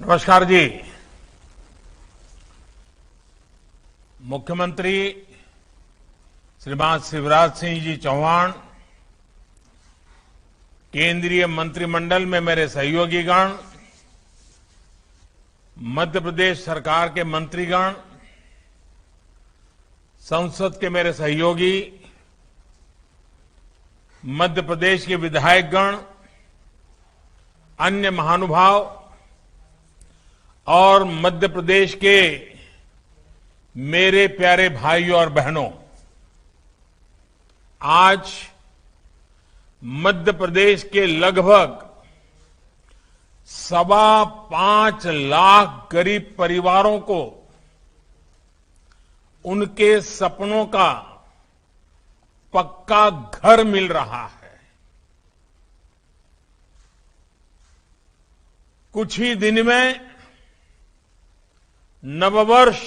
नमस्कार जी। मुख्यमंत्री श्रीमान शिवराज सिंह जी चौहान, केंद्रीय मंत्रिमंडल में मेरे सहयोगीगण, मध्य प्रदेश सरकार के मंत्रीगण, संसद के मेरे सहयोगी, मध्य प्रदेश के विधायकगण, अन्य महानुभाव और मध्य प्रदेश के मेरे प्यारे भाइयों और बहनों, आज मध्य प्रदेश के लगभग 5.25 लाख गरीब परिवारों को उनके सपनों का पक्का घर मिल रहा है। कुछ ही दिन में नववर्ष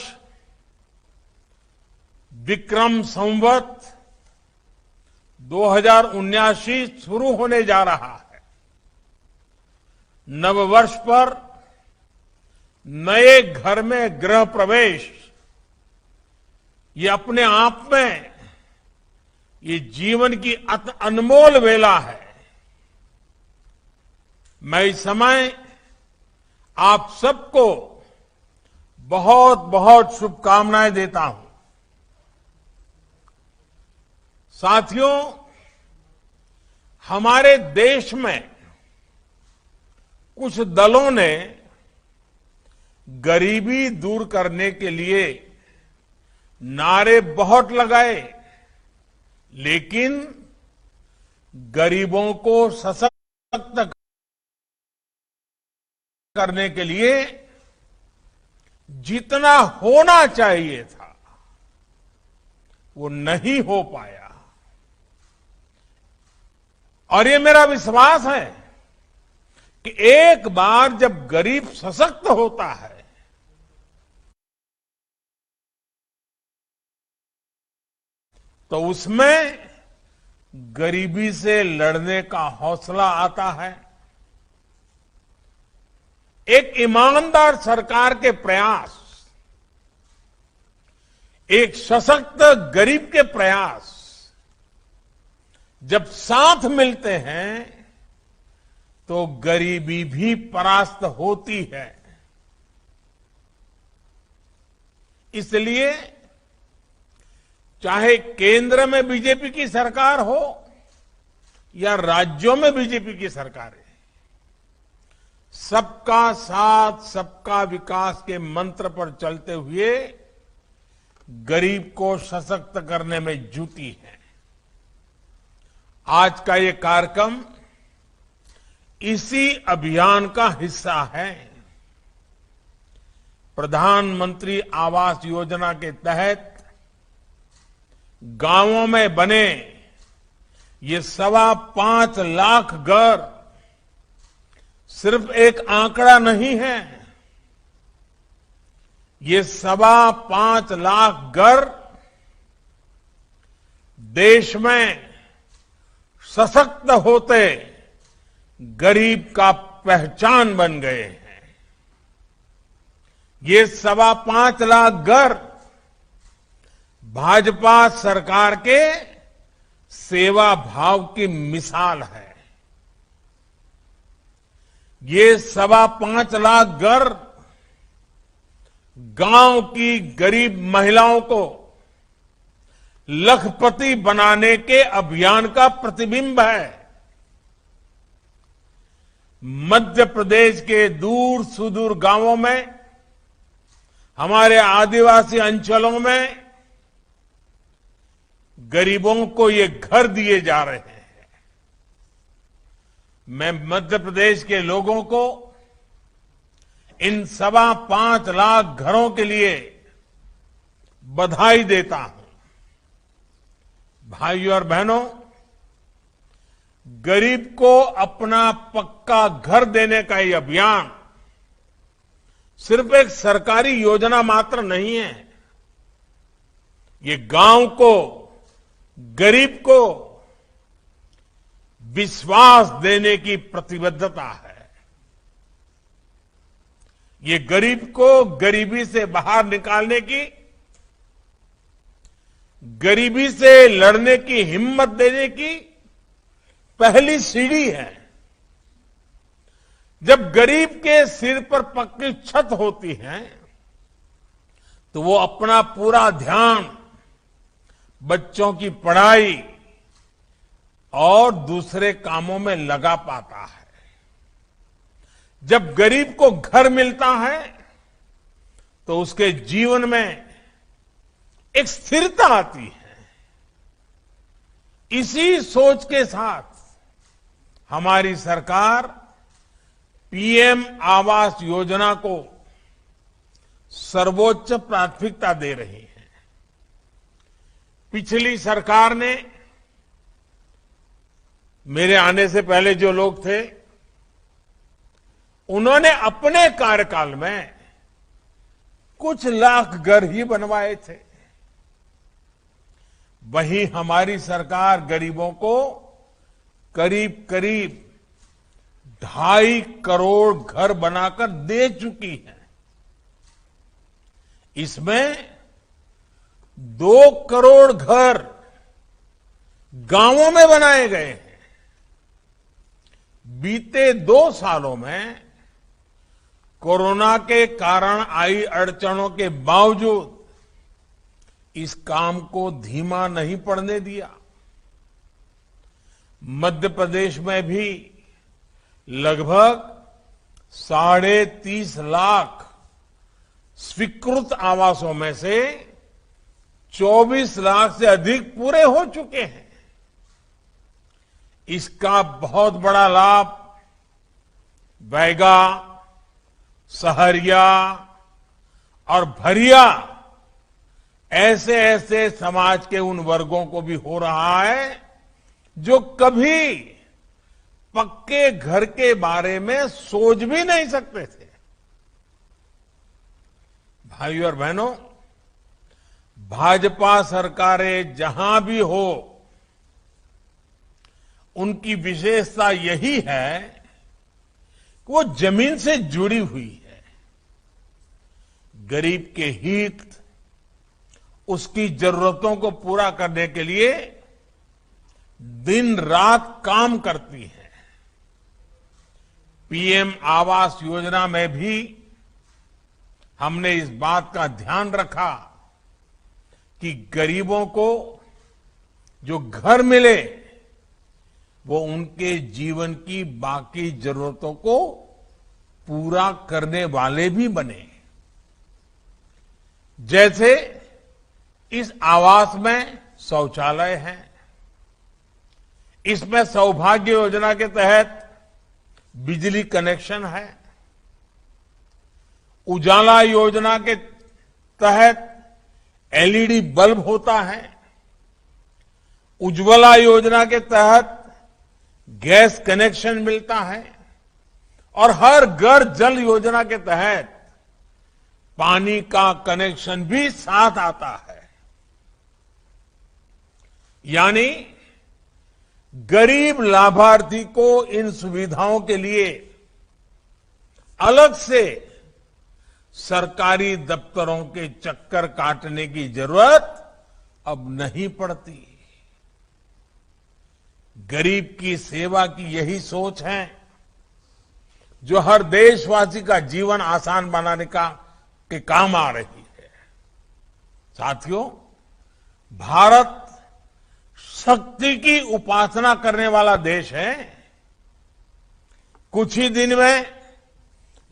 विक्रम संवत 2079 शुरू होने जा रहा है। नववर्ष पर नए घर में गृह प्रवेश, ये अपने आप में ये जीवन की अनमोल वेला है। मैं इस समय आप सबको बहुत बहुत शुभकामनाएं देता हूं। साथियों, हमारे देश में कुछ दलों ने गरीबी दूर करने के लिए नारे बहुत लगाए, लेकिन गरीबों को सशक्त करने के लिए जितना होना चाहिए था वो नहीं हो पाया। और ये मेरा विश्वास है कि एक बार जब गरीब सशक्त होता है तो उसमें गरीबी से लड़ने का हौसला आता है। एक ईमानदार सरकार के प्रयास, एक सशक्त गरीब के प्रयास जब साथ मिलते हैं तो गरीबी भी परास्त होती है। इसलिए चाहे केंद्र में बीजेपी की सरकार हो या राज्यों में बीजेपी की सरकार है, सबका साथ सबका विकास के मंत्र पर चलते हुए गरीब को सशक्त करने में जुटी है। आज का ये कार्यक्रम इसी अभियान का हिस्सा है। प्रधानमंत्री आवास योजना के तहत गांवों में बने ये 5.25 लाख घर सिर्फ एक आंकड़ा नहीं है। ये 5.25 लाख घर देश में सशक्त होते गरीब का पहचान बन गए हैं। ये 5.25 लाख घर भाजपा सरकार के सेवा भाव की मिसाल है। ये 5.25 लाख घर गांव की गरीब महिलाओं को लखपति बनाने के अभियान का प्रतिबिंब है। मध्य प्रदेश के दूर सुदूर गांवों में, हमारे आदिवासी अंचलों में गरीबों को ये घर दिए जा रहे हैं। मैं मध्य प्रदेश के लोगों को इन 5.25 लाख घरों के लिए बधाई देता हूं। भाइयों और बहनों, गरीब को अपना पक्का घर देने का ये अभियान सिर्फ एक सरकारी योजना मात्र नहीं है। ये गांव को, गरीब को विश्वास देने की प्रतिबद्धता है। ये गरीब को गरीबी से बाहर निकालने की, गरीबी से लड़ने की हिम्मत देने की पहली सीढ़ी है। जब गरीब के सिर पर पक्की छत होती है तो वो अपना पूरा ध्यान बच्चों की पढ़ाई और दूसरे कामों में लगा पाता है। जब गरीब को घर मिलता है तो उसके जीवन में एक स्थिरता आती है। इसी सोच के साथ हमारी सरकार पीएम आवास योजना को सर्वोच्च प्राथमिकता दे रही है। पिछली सरकार ने, मेरे आने से पहले जो लोग थे, उन्होंने अपने कार्यकाल में कुछ लाख घर ही बनवाए थे। वहीं हमारी सरकार गरीबों को करीब करीब 2.5 करोड़ घर बनाकर दे चुकी है। इसमें 2 करोड़ घर गांवों में बनाए गए हैं। बीते 2 सालों में कोरोना के कारण आई अड़चनों के बावजूद इस काम को धीमा नहीं पड़ने दिया। मध्य प्रदेश में भी लगभग 30.5 लाख स्वीकृत आवासों में से 24 लाख से अधिक पूरे हो चुके हैं। इसका बहुत बड़ा लाभ बैगा, सहरिया और भरिया ऐसे ऐसे समाज के उन वर्गों को भी हो रहा है जो कभी पक्के घर के बारे में सोच भी नहीं सकते थे। भाइयों और बहनों, भाजपा सरकारें जहां भी हो, उनकी विशेषता यही है कि वो जमीन से जुड़ी हुई है। गरीब के हित, उसकी जरूरतों को पूरा करने के लिए दिन रात काम करती है। पीएम आवास योजना में भी हमने इस बात का ध्यान रखा कि गरीबों को जो घर मिले वो उनके जीवन की बाकी जरूरतों को पूरा करने वाले भी बने। जैसे इस आवास में शौचालय है, इसमें सौभाग्य योजना के तहत बिजली कनेक्शन है, उजाला योजना के तहत एलईडी बल्ब होता है, उज्ज्वला योजना के तहत गैस कनेक्शन मिलता है और हर घर जल योजना के तहत पानी का कनेक्शन भी साथ आता है। यानी गरीब लाभार्थी को इन सुविधाओं के लिए अलग से सरकारी दफ्तरों के चक्कर काटने की जरूरत अब नहीं पड़ती। गरीब की सेवा की यही सोच है जो हर देशवासी का जीवन आसान बनाने के काम आ रही है। साथियों, भारत शक्ति की उपासना करने वाला देश है। कुछ ही दिन में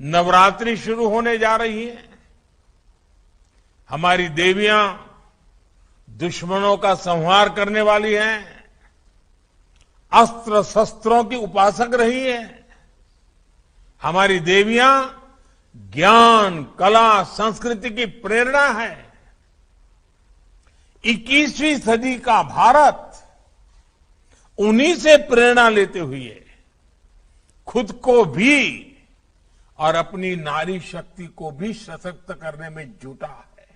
नवरात्रि शुरू होने जा रही है। हमारी देवियां दुश्मनों का संहार करने वाली हैं, अस्त्र शस्त्रों की उपासक रही है। हमारी देवियां ज्ञान, कला, संस्कृति की प्रेरणा है। 21वीं सदी का भारत उन्हीं से प्रेरणा लेते हुए खुद को भी और अपनी नारी शक्ति को भी सशक्त करने में जुटा है।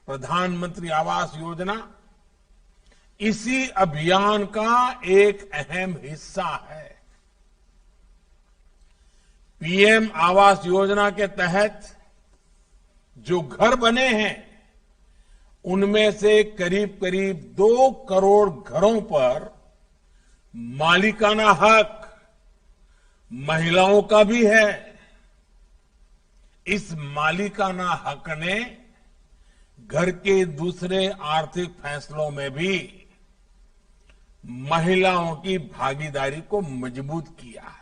प्रधानमंत्री आवास योजना इसी अभियान का एक अहम हिस्सा है। पीएम आवास योजना के तहत जो घर बने हैं उनमें से करीब करीब 2 करोड़ घरों पर मालिकाना हक महिलाओं का भी है। इस मालिकाना हक ने घर के दूसरे आर्थिक फैसलों में भी महिलाओं की भागीदारी को मजबूत किया है।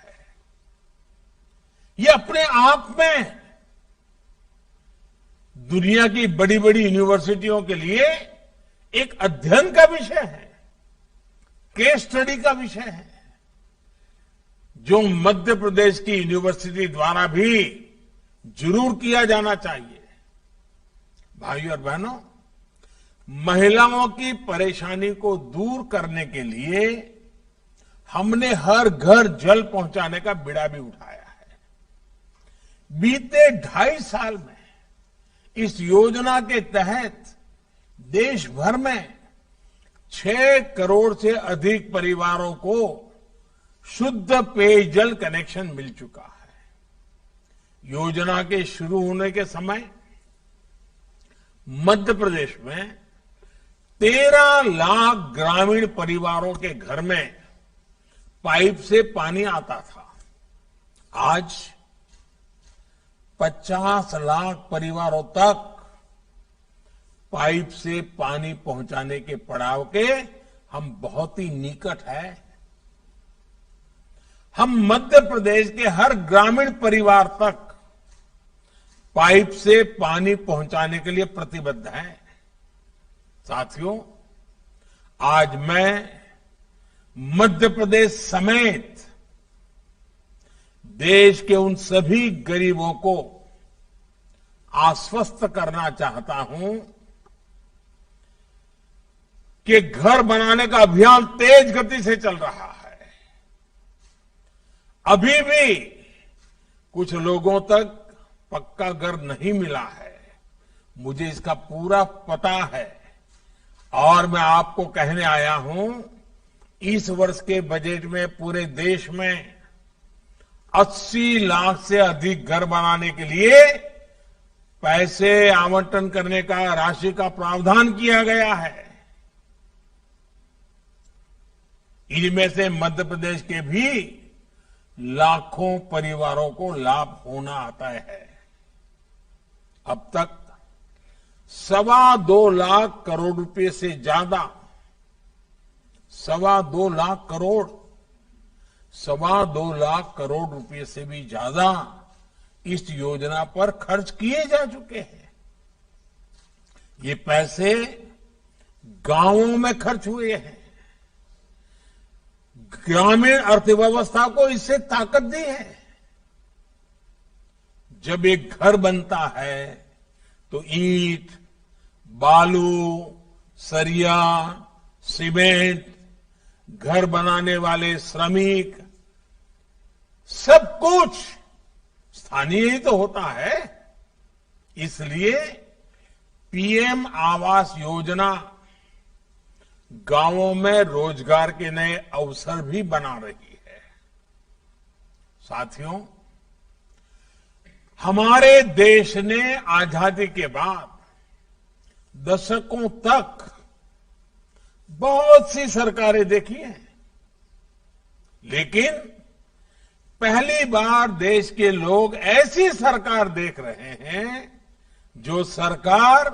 ये अपने आप में दुनिया की बड़ी बड़ी यूनिवर्सिटियों के लिए एक अध्ययन का विषय है, केस स्टडी का विषय है, जो मध्य प्रदेश की यूनिवर्सिटी द्वारा भी जरूर किया जाना चाहिए। भाइयों और बहनों, महिलाओं की परेशानी को दूर करने के लिए हमने हर घर जल पहुंचाने का बीड़ा भी उठाया है। बीते 2.5 साल में इस योजना के तहत देश भर में 6 करोड़ से अधिक परिवारों को शुद्ध पेयजल कनेक्शन मिल चुका है। योजना के शुरू होने के समय मध्य प्रदेश में 13 लाख ग्रामीण परिवारों के घर में पाइप से पानी आता था। आज 50 लाख परिवारों तक पाइप से पानी पहुंचाने के पड़ाव के हम बहुत ही निकट हैं। हम मध्य प्रदेश के हर ग्रामीण परिवार तक पाइप से पानी पहुंचाने के लिए प्रतिबद्ध हैं। साथियों, आज मैं मध्य प्रदेश समेत देश के उन सभी गरीबों को आश्वस्त करना चाहता हूं कि घर बनाने का अभियान तेज गति से चल रहा है। अभी भी कुछ लोगों तक पक्का घर नहीं मिला है, मुझे इसका पूरा पता है और मैं आपको कहने आया हूं, इस वर्ष के बजट में पूरे देश में 80 लाख से अधिक घर बनाने के लिए पैसे आवंटन करने का, राशि का प्रावधान किया गया है। इनमें से मध्य प्रदेश के भी लाखों परिवारों को लाभ होना आता है। अब तक 2.25 लाख करोड़ रुपए से ज्यादा 2.25 लाख करोड़ 2.25 लाख करोड़ रुपए से भी ज्यादा इस योजना पर खर्च किए जा चुके हैं। ये पैसे गांवों में खर्च हुए हैं, ग्रामीण अर्थव्यवस्था को इससे ताकत दी है। जब एक घर बनता है तो ईंट, बालू, सरिया, सीमेंट, घर बनाने वाले श्रमिक, सब कुछ स्थानीय ही तो होता है। इसलिए पीएम आवास योजना गांवों में रोजगार के नए अवसर भी बना रही है। साथियों, हमारे देश ने आजादी के बाद दशकों तक बहुत सी सरकारें देखी हैं, लेकिन पहली बार देश के लोग ऐसी सरकार देख रहे हैं जो सरकार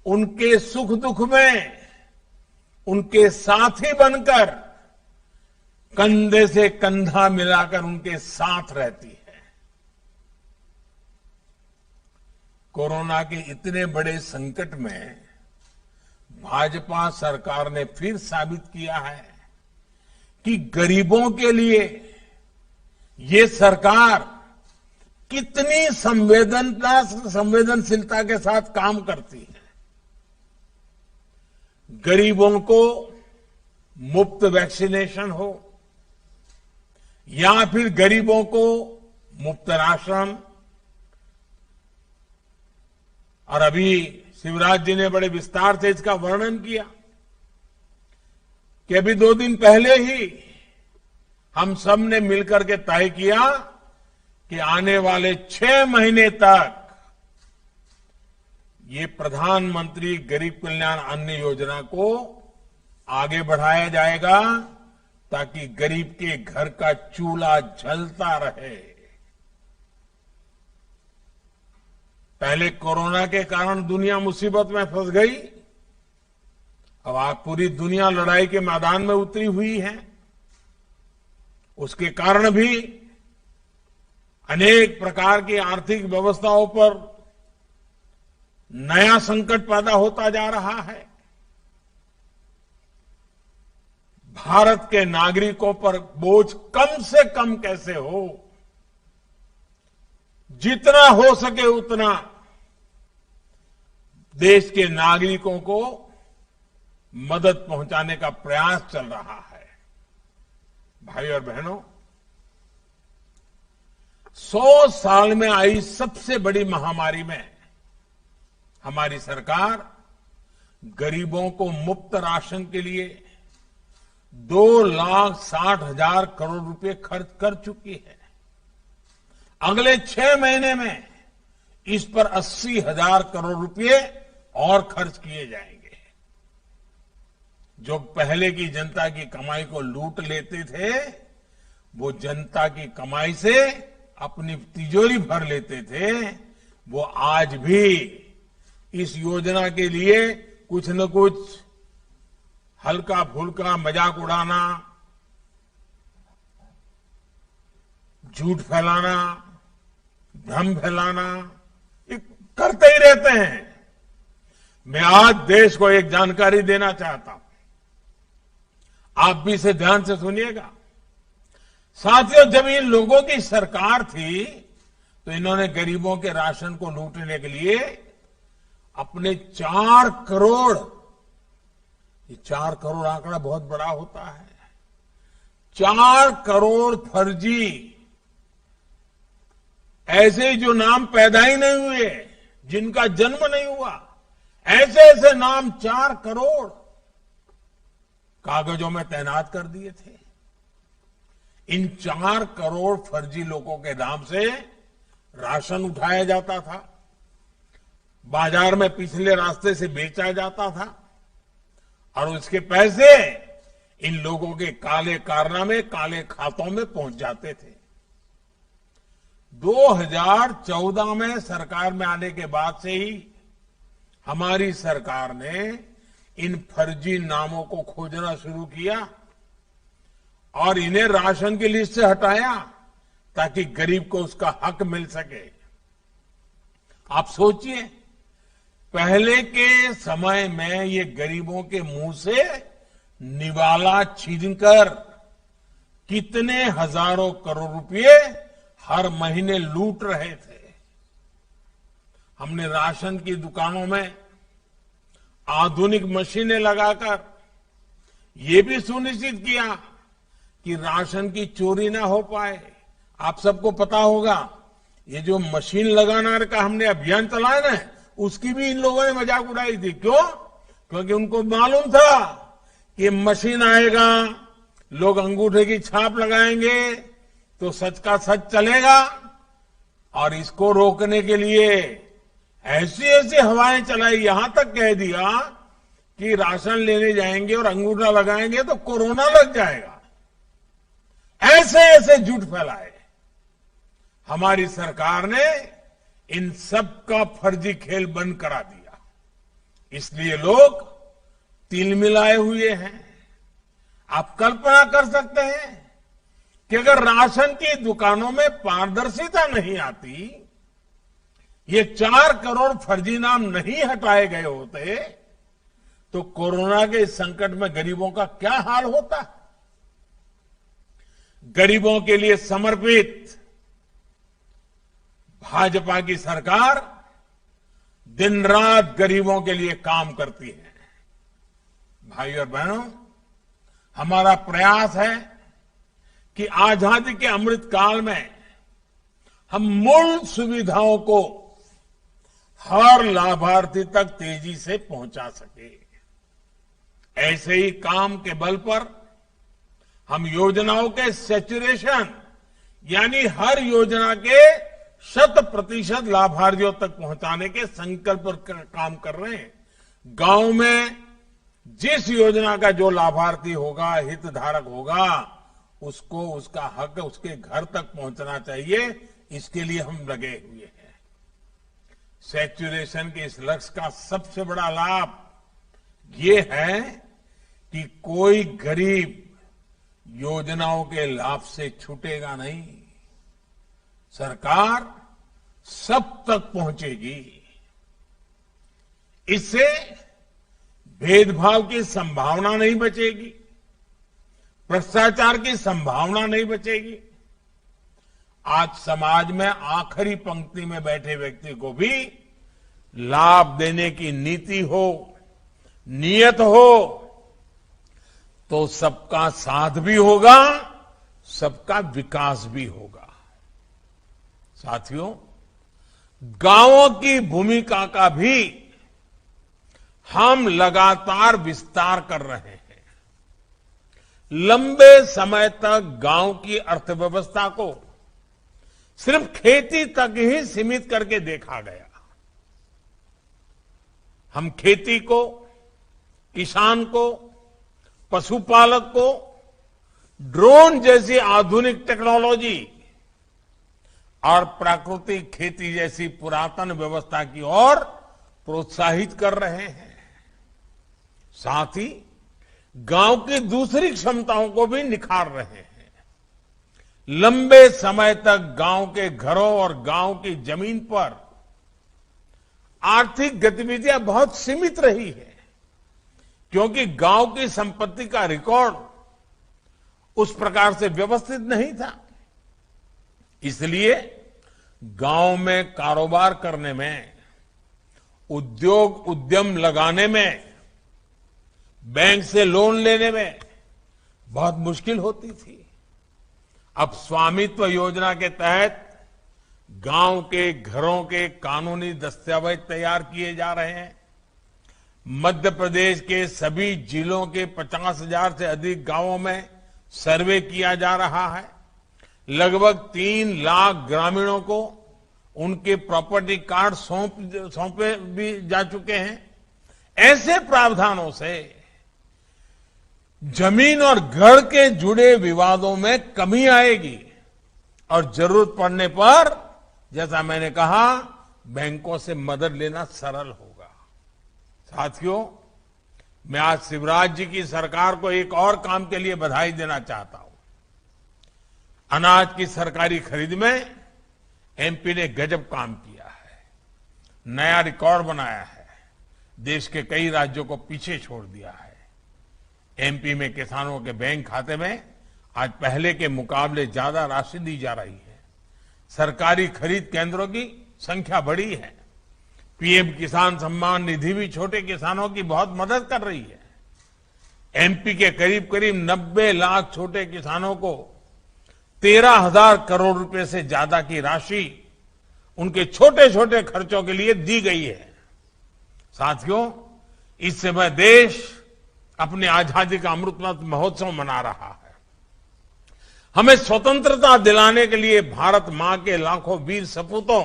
उनके सुख दुख में उनके साथी बनकर, कंधे से कंधा मिलाकर उनके साथ रहती है। कोरोना के इतने बड़े संकट में भाजपा सरकार ने फिर साबित किया है कि गरीबों के लिए ये सरकार कितनी संवेदनशीलता के साथ काम करती है। गरीबों को मुफ्त वैक्सीनेशन हो या फिर गरीबों को मुफ्त राशन, और अभी शिवराज जी ने बड़े विस्तार से इसका वर्णन किया कि अभी 2 दिन पहले ही हम सब ने मिलकर के तय किया कि आने वाले 6 महीने तक ये प्रधानमंत्री गरीब कल्याण अन्न योजना को आगे बढ़ाया जाएगा ताकि गरीब के घर का चूल्हा जलता रहे। पहले कोरोना के कारण दुनिया मुसीबत में फंस गई। अब आज पूरी दुनिया लड़ाई के मैदान में उतरी हुई है। उसके कारण भी अनेक प्रकार की आर्थिक व्यवस्थाओं पर नया संकट पैदा होता जा रहा है। भारत के नागरिकों पर बोझ कम से कम कैसे हो, जितना हो सके उतना देश के नागरिकों को मदद पहुंचाने का प्रयास चल रहा है। भाई और बहनों, 100 साल में आई सबसे बड़ी महामारी में हमारी सरकार गरीबों को मुफ्त राशन के लिए 2,60,000 करोड़ रुपए खर्च कर चुकी है। अगले 6 महीने में इस पर 80,000 करोड़ रुपए और खर्च किए जाएंगे। जो पहले की जनता की कमाई को लूट लेते थे, वो जनता की कमाई से अपनी तिजोरी भर लेते थे, वो आज भी इस योजना के लिए कुछ न कुछ हल्का फुल्का मजाक उड़ाना, झूठ फैलाना, भ्रम फैलाना, ये करते ही रहते हैं। मैं आज देश को एक जानकारी देना चाहता हूं, आप भी इसे ध्यान से सुनिएगा। साथियों, जब इन लोगों की सरकार थी तो इन्होंने गरीबों के राशन को लूटने के लिए अपने 4 करोड़, ये 4 करोड़ आंकड़ा बहुत बड़ा होता है, 4 करोड़ फर्जी, ऐसे जो नाम पैदा ही नहीं हुए, जिनका जन्म नहीं हुआ, ऐसे ऐसे नाम 4 करोड़ कागजों में तैनात कर दिए थे। इन 4 करोड़ फर्जी लोगों के नाम से राशन उठाया जाता था, बाजार में पिछले रास्ते से बेचा जाता था और उसके पैसे इन लोगों के काले कारनामे, काले खातों में पहुंच जाते थे। 2014 में सरकार में आने के बाद से ही हमारी सरकार ने इन फर्जी नामों को खोजना शुरू किया और इन्हें राशन की लिस्ट से हटाया ताकि गरीब को उसका हक मिल सके। आप सोचिए, पहले के समय में ये गरीबों के मुंह से निवाला छीनकर कितने हजारों करोड़ रुपए हर महीने लूट रहे थे। हमने राशन की दुकानों में आधुनिक मशीनें लगाकर ये भी सुनिश्चित किया कि राशन की चोरी ना हो पाए। आप सबको पता होगा, ये जो मशीन लगाना का हमने अभियान चलाया ना, उसकी भी इन लोगों ने मजाक उड़ाई थी। क्यों? क्योंकि उनको मालूम था कि मशीन आएगा, लोग अंगूठे की छाप लगाएंगे तो सच का सच चलेगा, और इसको रोकने के लिए ऐसी ऐसी हवाएं चलाई, यहां तक कह दिया कि राशन लेने जाएंगे और अंगूठा लगाएंगे तो कोरोना लग जाएगा। ऐसे ऐसे झूठ फैलाए। हमारी सरकार ने इन सब का फर्जी खेल बंद करा दिया। इसलिए लोग तिलमिलाए हुए हैं। आप कल्पना कर सकते हैं कि अगर राशन की दुकानों में पारदर्शिता नहीं आती, ये 4 करोड़ फर्जी नाम नहीं हटाए गए होते, तो कोरोना के इस संकट में गरीबों का क्या हाल होता। गरीबों के लिए समर्पित भाजपा की सरकार दिन रात गरीबों के लिए काम करती है। भाई और बहनों, हमारा प्रयास है कि आजादी के अमृत काल में हम मूल सुविधाओं को हर लाभार्थी तक तेजी से पहुंचा सके। ऐसे ही काम के बल पर हम योजनाओं के सैचुरेशन यानी हर योजना के 100% लाभार्थियों तक पहुंचाने के संकल्प पर काम कर रहे हैं। गांव में जिस योजना का जो लाभार्थी होगा, हितधारक होगा, उसको उसका हक उसके घर तक पहुंचना चाहिए। इसके लिए हम लगे हुए हैं। सैचुरेशन के इस लक्ष्य का सबसे बड़ा लाभ ये है कि कोई गरीब योजनाओं के लाभ से छूटेगा नहीं। सरकार सब तक पहुंचेगी। इससे भेदभाव की संभावना नहीं बचेगी, भ्रष्टाचार की संभावना नहीं बचेगी। आज समाज में आखिरी पंक्ति में बैठे व्यक्ति को भी लाभ देने की नीति हो, नियत हो, तो सबका साथ भी होगा, सबका विकास भी होगा। साथियों, गांवों की भूमिका का भी हम लगातार विस्तार कर रहे हैं। लंबे समय तक गांव की अर्थव्यवस्था को सिर्फ खेती तक ही सीमित करके देखा गया। हम खेती को, किसान को, पशुपालक को ड्रोन जैसी आधुनिक टेक्नोलॉजी और प्राकृतिक खेती जैसी पुरातन व्यवस्था की ओर प्रोत्साहित कर रहे हैं। साथ ही गांव की दूसरी क्षमताओं को भी निखार रहे हैं। लंबे समय तक गांव के घरों और गांव की जमीन पर आर्थिक गतिविधियां बहुत सीमित रही है, क्योंकि गांव की संपत्ति का रिकॉर्ड उस प्रकार से व्यवस्थित नहीं था। इसलिए गांव में कारोबार करने में, उद्योग उद्यम लगाने में, बैंक से लोन लेने में बहुत मुश्किल होती थी। अब स्वामित्व योजना के तहत गांव के घरों के कानूनी दस्तावेज तैयार किए जा रहे हैं। मध्य प्रदेश के सभी जिलों के 50,000 से अधिक गांवों में सर्वे किया जा रहा है। लगभग 3 लाख ग्रामीणों को उनके प्रॉपर्टी कार्ड सौंपे भी जा चुके हैं। ऐसे प्रावधानों से जमीन और घर के जुड़े विवादों में कमी आएगी और जरूरत पड़ने पर, जैसा मैंने कहा, बैंकों से मदद लेना सरल होगा। साथियों, मैं आज शिवराज जी की सरकार को एक और काम के लिए बधाई देना चाहता हूं। अनाज की सरकारी खरीद में एमपी ने गजब काम किया है, नया रिकॉर्ड बनाया है, देश के कई राज्यों को पीछे छोड़ दिया है। एमपी में किसानों के बैंक खाते में आज पहले के मुकाबले ज्यादा राशि दी जा रही है। सरकारी खरीद केंद्रों की संख्या बढ़ी है। पीएम किसान सम्मान निधि भी छोटे किसानों की बहुत मदद कर रही है। एमपी के करीब करीब 90 लाख छोटे किसानों को 13,000 करोड़ रुपए से ज्यादा की राशि उनके छोटे छोटे खर्चों के लिए दी गई है। साथियों, इस समय देश अपनी आजादी का अमृत महोत्सव मना रहा है। हमें स्वतंत्रता दिलाने के लिए भारत मां के लाखों वीर सपूतों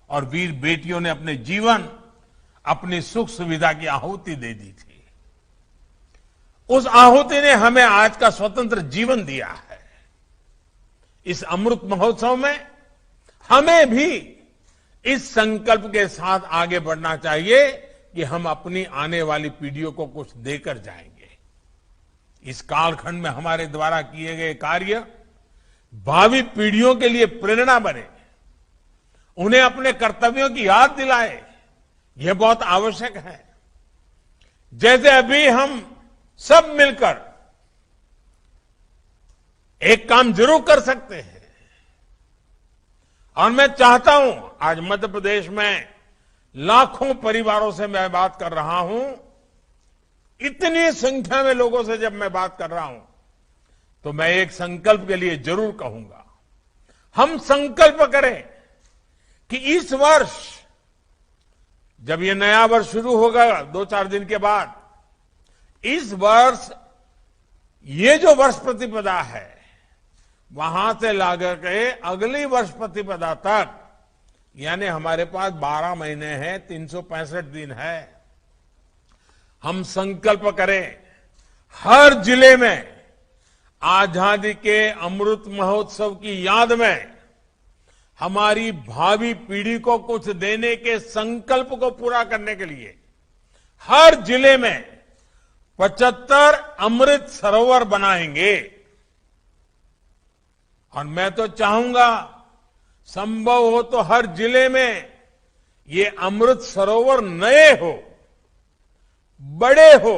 और वीर बेटियों ने अपने जीवन, अपनी सुख सुविधा की आहुति दे दी थी। उस आहुति ने हमें आज का स्वतंत्र जीवन दिया है। इस अमृत महोत्सव में हमें भी इस संकल्प के साथ आगे बढ़ना चाहिए कि हम अपनी आने वाली पीढ़ियों को कुछ देकर जाएंगे। इस कालखंड में हमारे द्वारा किए गए कार्य भावी पीढ़ियों के लिए प्रेरणा बने, उन्हें अपने कर्तव्यों की याद दिलाए, यह बहुत आवश्यक है। जैसे अभी हम सब मिलकर एक काम जरूर कर सकते हैं, और मैं चाहता हूं, आज मध्य प्रदेश में लाखों परिवारों से मैं बात कर रहा हूं, इतनी संख्या में लोगों से जब मैं बात कर रहा हूं, तो मैं एक संकल्प के लिए जरूर कहूंगा। हम संकल्प करें कि इस वर्ष, जब ये नया वर्ष शुरू होगा 2-4 दिन के बाद, इस वर्ष ये जो वर्ष प्रतिपदा है, वहां से लाकर के अगली वर्ष प्रतिपदा तक, यानी हमारे पास 12 महीने हैं, 365 दिन है, हम संकल्प करें हर जिले में आजादी के अमृत महोत्सव की याद में हमारी भावी पीढ़ी को कुछ देने के संकल्प को पूरा करने के लिए हर जिले में 75 अमृत सरोवर बनाएंगे। और मैं तो चाहूंगा संभव हो तो हर जिले में ये अमृत सरोवर नए हो, बड़े हो।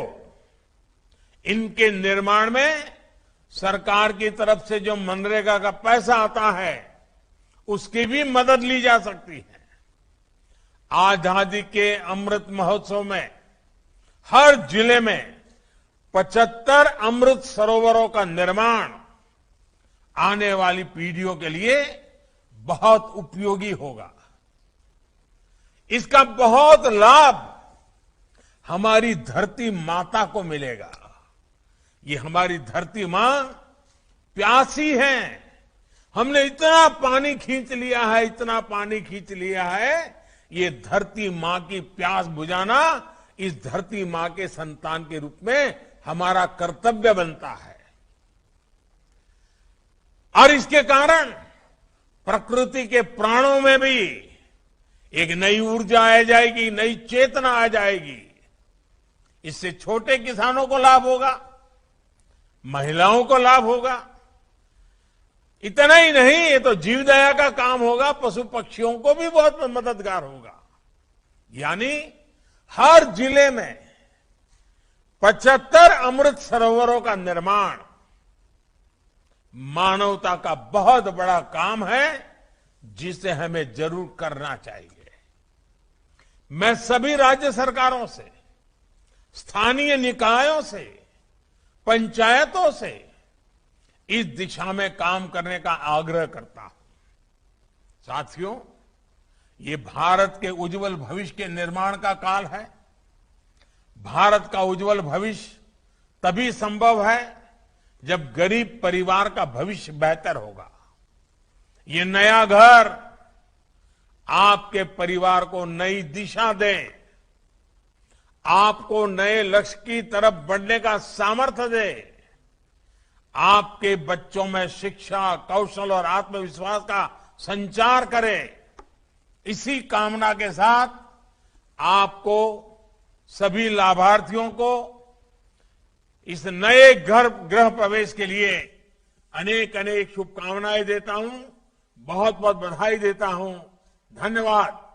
इनके निर्माण में सरकार की तरफ से जो मनरेगा का पैसा आता है उसकी भी मदद ली जा सकती है। आजादी के अमृत महोत्सव में हर जिले में 75 अमृत सरोवरों का निर्माण आने वाली पीढ़ियों के लिए बहुत उपयोगी होगा। इसका बहुत लाभ हमारी धरती माता को मिलेगा। ये हमारी धरती मां प्यासी है। हमने इतना पानी खींच लिया है, इतना पानी खींच लिया है। ये धरती मां की प्यास बुझाना इस धरती मां के संतान के रूप में हमारा कर्तव्य बनता है। और इसके कारण प्रकृति के प्राणों में भी एक नई ऊर्जा आ जाएगी, नई चेतना आ जाएगी। इससे छोटे किसानों को लाभ होगा, महिलाओं को लाभ होगा। इतना ही नहीं, ये तो जीवदया का काम होगा, पशु पक्षियों को भी बहुत मददगार होगा। यानी हर जिले में 75 अमृत सरोवरों का निर्माण मानवता का बहुत बड़ा काम है, जिसे हमें जरूर करना चाहिए। मैं सभी राज्य सरकारों से, स्थानीय निकायों से, पंचायतों से इस दिशा में काम करने का आग्रह करता हूं। साथियों, ये भारत के उज्जवल भविष्य के निर्माण का काल है। भारत का उज्जवल भविष्य तभी संभव है जब गरीब परिवार का भविष्य बेहतर होगा। ये नया घर आपके परिवार को नई दिशा दे, आपको नए लक्ष्य की तरफ बढ़ने का सामर्थ्य दे, आपके बच्चों में शिक्षा, कौशल और आत्मविश्वास का संचार करे। इसी कामना के साथ आपको सभी लाभार्थियों को इस नए गृह प्रवेश के लिए अनेक अनेक शुभकामनाएं देता हूं, बहुत बहुत बधाई देता हूं। धन्यवाद।